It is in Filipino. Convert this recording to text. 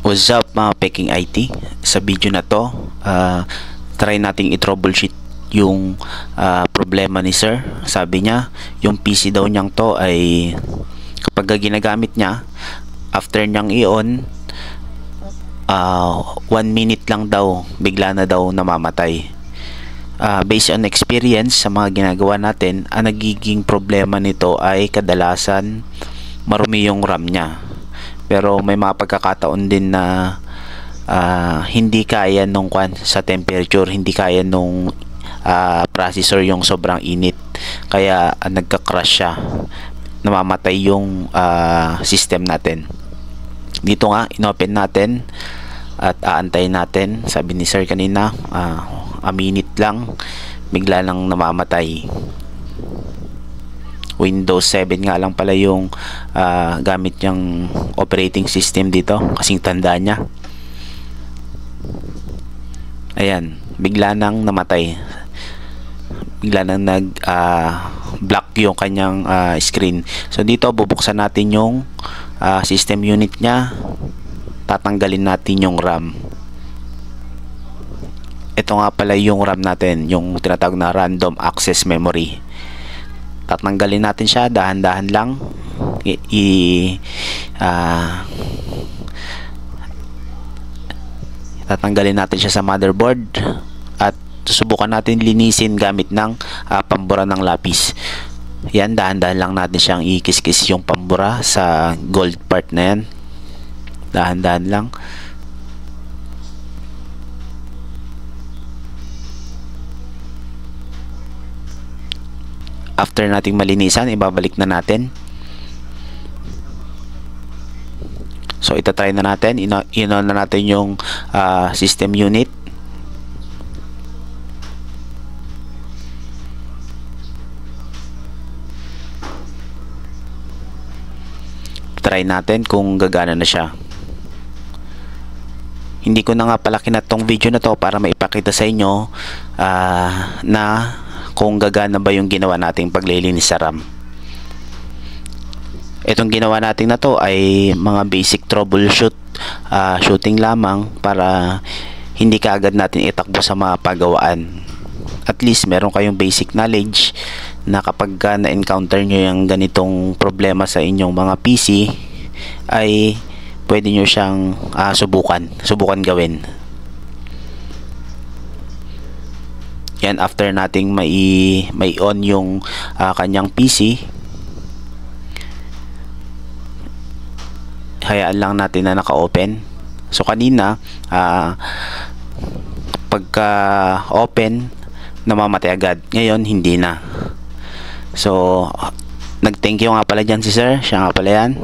What's up mga peking IT? Sa video na to, try nating i-troubleshoot yung problema ni sir. Sabi niya, yung PC daw niyang to ay kapag ginagamit niya, after niyang i-on, 1 minute lang daw, bigla na daw namamatay. Based on experience sa mga ginagawa natin, ang nagiging problema nito ay kadalasan marumi yung RAM niya. Pero may mga pagkakataon din na hindi kaya nung sa temperature, hindi kaya nung processor yung sobrang init, kaya nagka-crash siya, namamatay yung system natin. Dito nga, inopen natin at aantayin natin. Sabi ni sir kanina, a minute lang, bigla lang namamatay. Windows 7 nga lang pala yung gamit niyang operating system dito, kasing tanda niya. Ayan, bigla nang namatay, bigla nang nag block yung kanyang screen. So dito bubuksan natin yung system unit niya, tatanggalin natin yung RAM. Ito nga pala yung RAM natin, yung tinatawag na random access memory. Tatanggalin natin siya dahan-dahan lang. Tatanggalin natin siya sa motherboard at susubukan natin linisin gamit ng pambura ng lapis. Yan, dahan-dahan lang natin siyang ikis-kis yung pambura sa gold part na yan. Dahan-dahan lang. After nating malinisan, ibabalik na natin. So itatry na natin, in-on na natin yung system unit. Try natin kung gagana na siya. Hindi ko na nga pala kinatong video na to para maipakita sa inyo na kung gagana ba yung ginawa nating paglilinis sa RAM. Itong ginawa natin na to ay mga basic troubleshoot shooting lamang, para hindi kaagad natin itakbo sa mga pagawaan. At least meron kayong basic knowledge na kapag na-encounter nyo yung ganitong problema sa inyong mga PC, ay pwede nyo siyang subukan gawin. Yan, after nating may on yung kanyang PC, hayaan lang natin na naka-open. So kanina pagka open, namamatay agad. Ngayon hindi na. So nag-thank you nga pala dyan si sir, siya nga pala yan.